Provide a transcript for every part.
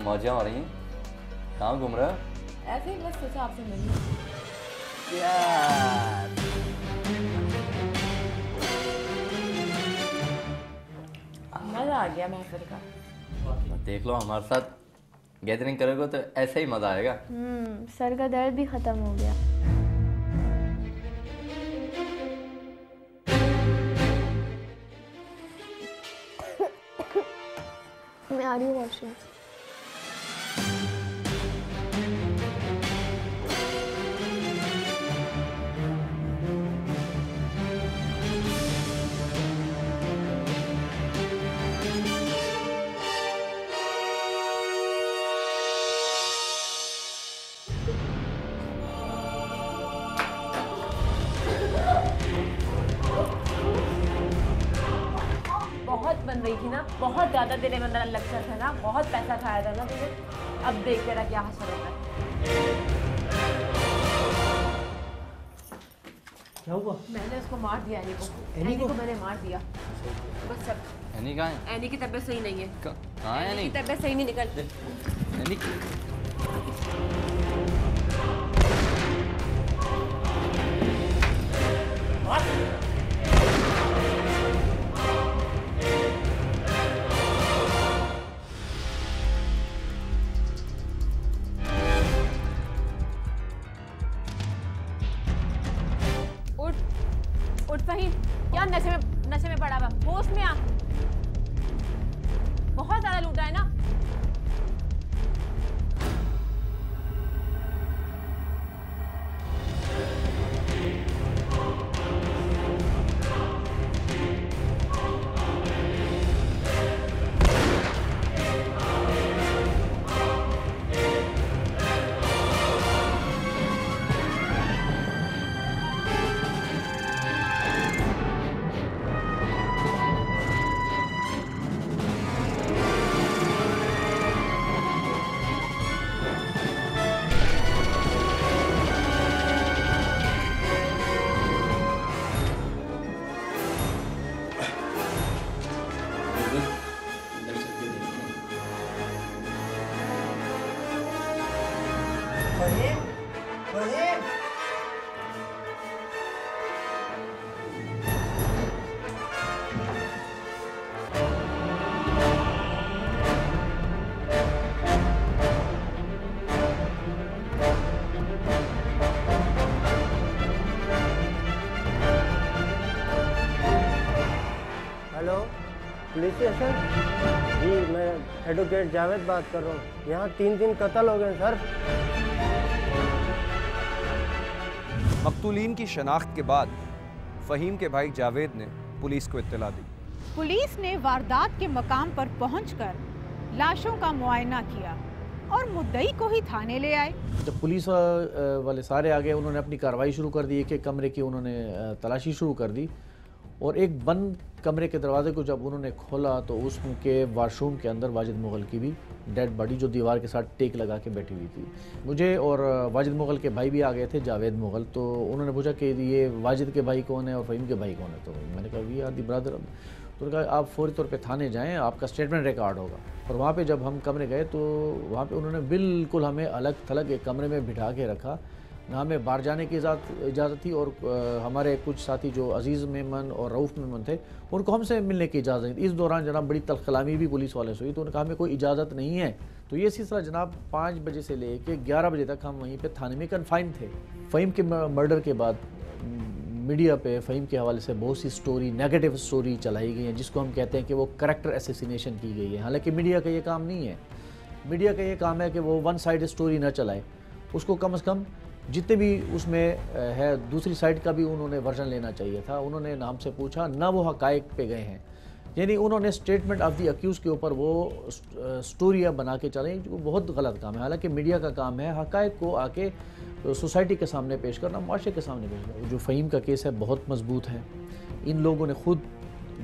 मौजें हो रही हैं। कहाँ घूम रहे हो? ऐसे ही बस सोचा आपसे मिलूं। यार मजा आ गया महफिल का। देख लो, हमारे साथ गैदरिंग करोगे तो ऐसे ही मज़ा आएगा। सर का दर्द भी खत्म हो गया। मैं आ रही हूँ वॉशरूम। बहुत बन रही थी ना, बहुत ज्यादा तेरे में अंदर लक्षण था ना, बहुत पैसा खाया था ना तुझे। अब देख तेरा क्या हसर होता है। क्या हुआ? मैंने उसको मार दिया, एनी को मैंने मार दिया। बस सब। एनी कहाँ है? एनी की तबीयत सही नहीं है। कहाँ है एनी एनी? की तबीयत सही नहीं, निकल। एनी उठ फहीम, क्या नशे में पड़ा हुआ? होश में आ। बहुत ज्यादा लूटा है ना। Fahim, Fahim. Hello, police station? जी, मैं एडवोकेट जावेद बात कर रहा हूँ। यहाँ 3 कत्ल हो गए सर। मकतूलीन की शनाख्त के बाद फ़हीम के भाई जावेद ने पुलिस को इत्तला दी। पुलिस ने वारदात के मकाम पर पहुंचकर लाशों का मुआयना किया और मुद्दई को ही थाने ले आए। जब पुलिस वाले सारे आ गए, उन्होंने अपनी कार्रवाई शुरू कर दी। एक कमरे की उन्होंने तलाशी शुरू कर दी और एक बंद कमरे के दरवाजे को जब उन्होंने खोला तो उसके वाशरूम के अंदर वाजिद मुग़ल की भी डेड बॉडी जो दीवार के साथ टेक लगा के बैठी हुई थी। मुझे और वाजिद मुग़ल के भाई भी आ गए थे, जावेद मुग़ल। तो उन्होंने पूछा कि ये वाजिद के भाई कौन है और फ़हीम के भाई कौन है। तो मैंने कहा वी आर दी ब्रदर। तो उन्होंने कहा आप फौरी तौर पे थाने जाएं, आपका स्टेटमेंट रिकॉर्ड होगा। और वहाँ पे जब हम कमरे गए तो वहाँ पे उन्होंने बिल्कुल हमें अलग थलग एक कमरे में बिठा के रखा। ना हमें बाहर जाने की इजाज़त थी और हमारे कुछ साथी जो अजीज़ मेमन और रऊफ़ मेमन थे उनको हमसे मिलने की इजाज़त नहीं थी। इस दौरान जनाब बड़ी तलखलामी भी पुलिस वाले से हुई, तो उन्होंने कहा हमें कोई इजाज़त नहीं है। तो ये सिलसिला जनाब 5 बजे से लेके 11 बजे तक हम वहीं पे थाने में कन्फाइन थे। फ़हीम के मर्डर के बाद मीडिया पे फ़हीम के हवाले से बहुत सी स्टोरी, नेगेटिव स्टोरी चलाई गई है, जिसको हम कहते हैं कि वो करैक्टर असैसिनेशन की गई है। हालांकि मीडिया का ये काम नहीं है। मीडिया का ये काम है कि वो वन साइड स्टोरी न चलाए, उसको कम से कम जितने भी उसमें है दूसरी साइड का भी उन्होंने वर्जन लेना चाहिए था। उन्होंने नाम से पूछा ना, वो हकायक पे गए हैं। यानी उन्होंने स्टेटमेंट ऑफ द अक्यूज़ के ऊपर वो स्टोरियाँ बना के चलें, जो बहुत गलत काम है। हालांकि मीडिया का काम है हकायक को आके सोसाइटी के सामने पेश करना, माशरे के सामने पेश करना। जो फ़हीम का केस है बहुत मजबूत है। इन लोगों ने खुद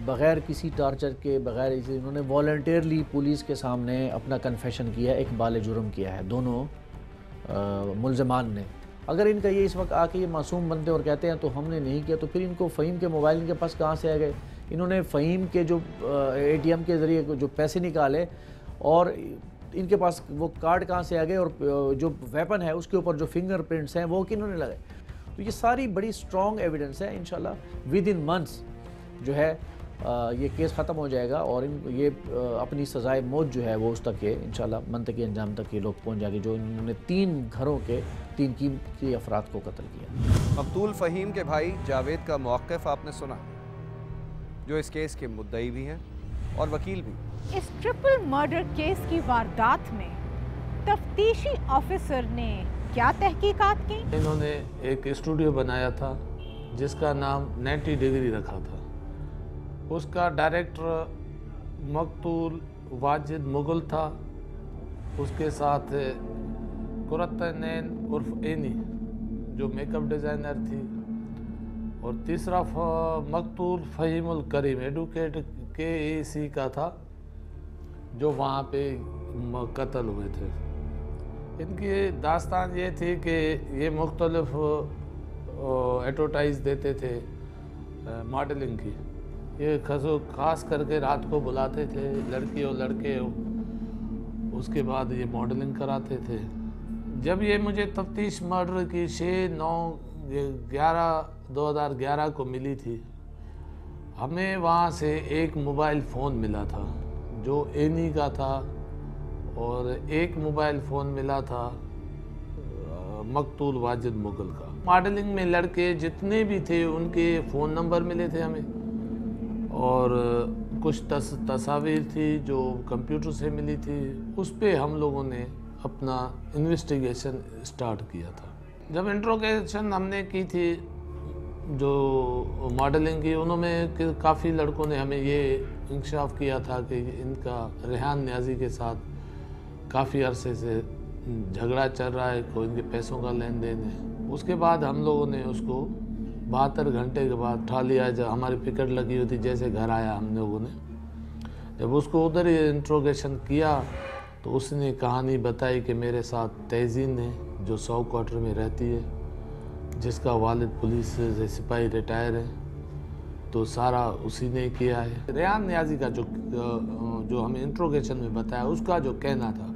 बग़ैर किसी टार्चर के, बग़ैर इसे, इन्होंने वॉलंटियरली पुलिस के सामने अपना कन्फेशन किया, एक बाले जुर्म किया है दोनों मुलजमान ने। अगर इनका ये इस वक्त आके ये मासूम बनते और कहते हैं तो हमने नहीं किया, तो फिर इनको फ़हीम के मोबाइल इनके पास कहाँ से आ गए? इन्होंने फ़हीम के जो ATM के ज़रिए जो पैसे निकाले और इनके पास वो कार्ड कहाँ से आ गए और जो वेपन है उसके ऊपर जो फिंगरप्रिंट्स हैं वो किन्होंने लगाए। तो ये सारी बड़ी स्ट्रॉन्ग एविडेंस है। इंशाल्लाह विद इन मंथ्स जो है ये केस ख़त्म हो जाएगा और ये अपनी सजाए मौत जो है वो उस तक के इंशाल्लाह मंतकी अंजाम तक ये लोग पहुंच जाएंगे जो इन्होंने 3 घरों के 3 कीमती अफराद को कत्ल किया। मकतूल फ़हीम के भाई जावेद का मौक़िफ़ आपने सुना, जो इस केस के मुद्दई भी हैं और वकील भी। इस ट्रिपल मर्डर केस की वारदात में तफ्तीशी ऑफिसर ने क्या तहकीकात की? इन्होंने एक स्टूडियो बनाया था जिसका नाम 90 डिग्री रखा था। उसका डायरेक्टर मकतूल वाजिद मुगल था, उसके साथ कुरतनैन उर्फ एनी जो मेकअप डिज़ाइनर थी, और तीसरा मकतूल फ़हीमुल करीम एडवोकेट KAC का था जो वहाँ पे कत्ल हुए थे। इनकी दास्तान ये थी कि ये मुख्तलिफ एडवर्टाइज देते थे मॉडलिंग की। ये खास करके रात को बुलाते थे लड़की और लड़के, उसके बाद ये मॉडलिंग कराते थे। जब ये मुझे तफ्तीश मर्डर की 6/9/2011 को मिली थी, हमें वहाँ से एक मोबाइल फ़ोन मिला था जो एनी का था और एक मोबाइल फ़ोन मिला था मकतूल वाजिद मुगल का। मॉडलिंग में लड़के जितने भी थे उनके फ़ोन नंबर मिले थे हमें, और कुछ तस्वीर थी जो कंप्यूटर से मिली थी। उस पे हम लोगों ने अपना इन्वेस्टिगेशन स्टार्ट किया था। जब इंट्रोगेशन हमने की थी जो मॉडलिंग की, उन्होंने काफ़ी लड़कों ने हमें ये इंकशाफ किया था कि इनका रेहान न्याजी के साथ काफ़ी अरसे से झगड़ा चल रहा है, कोई इनके पैसों का लेन देन है। उसके बाद हम लोगों ने उसको 72 घंटे के बाद उठा लिया। जब हमारी पिकट लगी हुई थी, जैसे घर आया हम लोगों ने, जब उसको उधर ही इंट्रोगेशन किया तो उसने कहानी बताई कि मेरे साथ तहजीन है जो 100 क्वार्टर में रहती है, जिसका वालिद पुलिस से सिपाही रिटायर है, तो सारा उसी ने किया है। रेहान न्याजी का जो हमें इंट्रोगेशन में बताया, उसका जो कहना था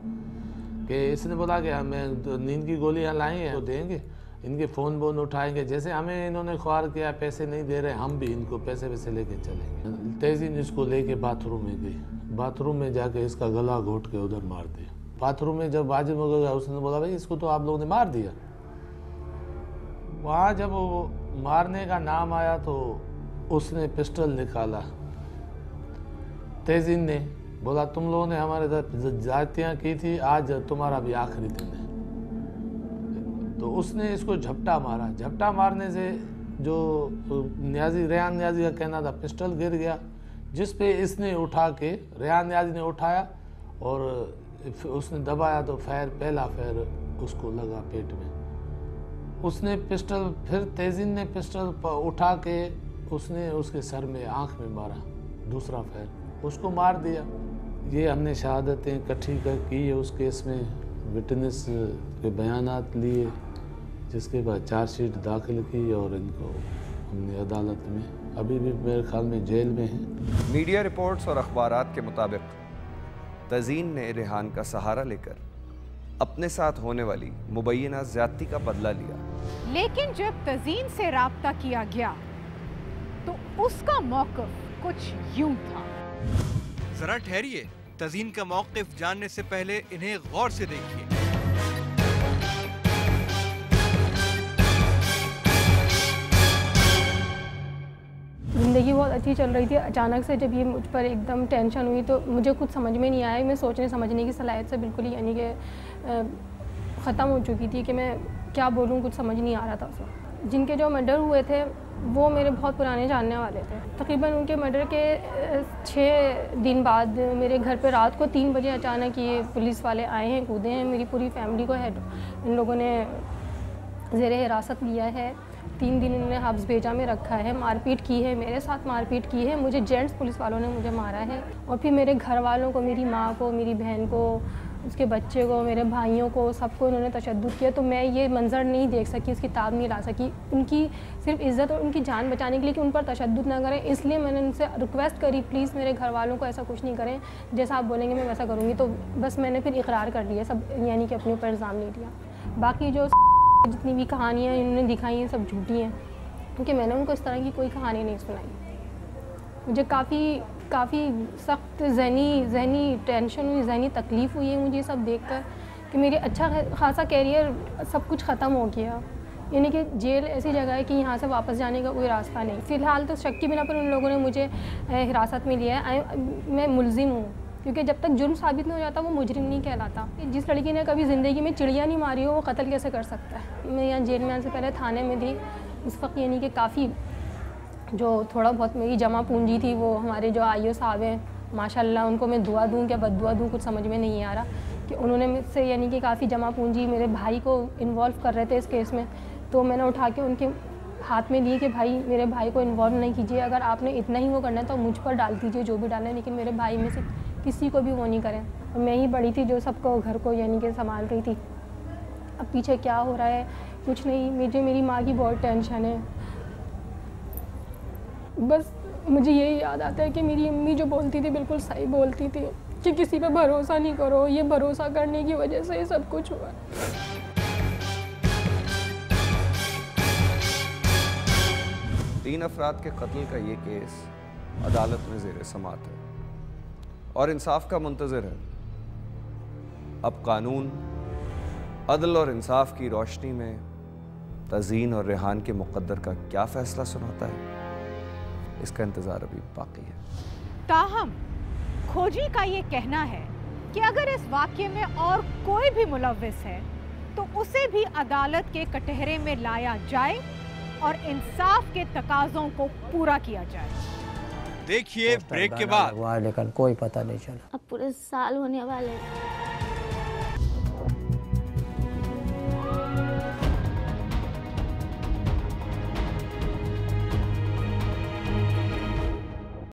कि इसने बोला कि हमें नींद की गोलियां लाई हैं तो देंगे, इनके फ़ोन वोन उठाएंगे, जैसे हमें इन्होंने ख्वार किया पैसे नहीं दे रहे, हम भी इनको पैसे लेके चलेंगे। तेज़ीन इसको लेके बाथरूम में गई, बाथरूम में जाके इसका गला घोट के उधर मार दिया। बाथरूम में जब वाजिद मुगल गया, उसने बोला भाई इसको तो आप लोगों ने मार दिया। वहाँ जब वो मारने का नाम आया तो उसने पिस्टल निकाला। तेज़ीन ने बोला तुम लोगों ने हमारे साथ जातियाँ की थी, आज तुम्हारा भी आखिरी दिन है। तो उसने इसको झपटा मारा। झपटा मारने से जो रेहान न्याजी का कहना था, पिस्टल गिर गया, जिस पे इसने उठा के, रेहान न्याजी ने उठाया और उसने दबाया तो पहला फायर उसको लगा पेट में। उसने पिस्टल, फिर तेज़ीन ने पिस्टल उठा के उसने उसके सर में, आँख में मारा, दूसरा फायर, उसको मार दिया। ये हमने शहादतें इकट्ठी की है उस केस में, विटनेस के बयानात लिए, जिसके बाद चार्जशीट दाखिल की और इनको हमने अदालत में, अभी भी मेरे ख्याल में जेल में हैं। मीडिया रिपोर्ट्स और अखबारात के मुताबिक तज़ीन ने रेहान का सहारा लेकर अपने साथ होने वाली मुबैना ज़्यादती का बदला लिया। लेकिन जब तज़ीन से राब्ता किया गया तो उसका मौक़िफ़ कुछ यूं था। जरा ठहरिए, तज़ीन का मौक़िफ़ जानने से पहले इन्हें गौर से देखिए। ज़िंदगी बहुत अच्छी चल रही थी, अचानक से जब ये मुझ पर एकदम टेंशन हुई तो मुझे कुछ समझ में नहीं आया। मैं सोचने समझने की सलाहियत से बिल्कुल ही यानी कि ख़त्म हो चुकी थी कि मैं क्या बोलूँ, कुछ समझ नहीं आ रहा था उस वक्त। जिनके जो मर्डर हुए थे वो मेरे बहुत पुराने जानने वाले थे। तकरीबन उनके मर्डर के 6 दिन बाद मेरे घर पे रात को 3 बजे अचानक ये पुलिस वाले आए हैं, कूदे हैं। मेरी पूरी फैमिली को इन लोगों ने ज़ेर हिरासत लिया है। 3 दिन इन्होंने हब्स भेजा में रखा है, मारपीट की है, मेरे साथ मारपीट की है, मुझे जेंट्स पुलिस वालों ने मुझे मारा है। और फिर मेरे घर वालों को, मेरी माँ को, मेरी बहन को उसके बच्चे को, मेरे भाइयों को, सबको उन्होंने तशद्दुद किया। तो मैं ये मंज़र नहीं देख सकी, उसकी ताब नहीं ला सकी, उनकी सिर्फ इज़्ज़त और उनकी जान बचाने के लिए कि उन पर तशद्दुद ना करें। इसलिए मैंने उनसे रिक्वेस्ट करी, प्लीज़ मेरे घर वालों को ऐसा कुछ नहीं करें, जैसा आप बोलेंगे मैं वैसा करूँगी। तो बस मैंने फिर इकरार कर लिया सब, यानी कि अपने ऊपर इल्ज़ाम नहीं दिया। बाकी जो जितनी भी कहानियाँ इन्होंने दिखाई हैं सब झूठी हैं, क्योंकि मैंने उनको इस तरह की कोई कहानी नहीं सुनाई। मुझे काफ़ी सख्त जहनी टेंशन हुई, जहनी तकलीफ़ हुई है मुझे सब देखकर कि मेरी अच्छा खासा कैरियर सब कुछ ख़त्म हो गया। यानी कि जेल ऐसी जगह है कि यहाँ से वापस जाने का कोई रास्ता नहीं। फ़िलहाल तो शक की बिना पर उन लोगों ने मुझे हिरासत में लिया है। मैं मुलजिम हूँ, क्योंकि जब तक जुर्म साबित नहीं हो जाता वो मुजरिम नहीं कहलाता। जिस लड़की ने कभी ज़िंदगी में चिड़िया नहीं मारी हो वो कत्ल कैसे कर सकता है। मैं यहाँ जेल में आने से पहले थाने में थी, उस वक्त यानी कि काफ़ी जो थोड़ा बहुत मेरी जमा पूंजी थी वो हमारे जो आईओ साहब हैं माशाल्लाह, उनको मैं दुआ दूँ क्या बद्दुआ दूँ कुछ समझ में नहीं आ रहा, कि उन्होंने मुझसे यानी कि काफ़ी जमा पूंजी मेरे भाई को इन्वॉल्व कर रहे थे इस केस में। तो मैंने उठा के उनके हाथ में दिए कि भाई मेरे भाई को इन्वॉल्व नहीं कीजिए, अगर आपने इतना ही वो करना है तो मुझ पर डाल दीजिए जो भी डालें, लेकिन मेरे भाई में से किसी को भी वो नहीं करें। और मैं ही बड़ी थी जो सबको घर को यानी कि संभाल रही थी। अब पीछे क्या हो रहा है कुछ नहीं, मुझे मेरी माँ की बहुत टेंशन है। बस मुझे यही याद आता है कि मेरी अम्मी जो बोलती थी बिल्कुल सही बोलती थी कि किसी पे भरोसा नहीं करो, ये भरोसा करने की वजह से सब कुछ हुआ। 3 अफराद के कत्ल का ये केस अदालत में ज़ेर समाअत है और इंसाफ का मुंतज़िर है। अब कानून अदल और इंसाफ की रोशनी में तज़ीन और रेहान के मुक़द्दर का क्या फ़ैसला सुनाता है, इसका इंतज़ार अभी बाकी है। ताहम खोजी का ये कहना है कि अगर इस वाक़ये में और कोई भी मुलव्विस है तो उसे भी अदालत के कटहरे में लाया जाए और इंसाफ के तकाज़ों को पूरा किया जाए। देखिए ब्रेक के बाद। लेकिन कोई पता नहीं चला। अब पूरे साल होने वाले हैं।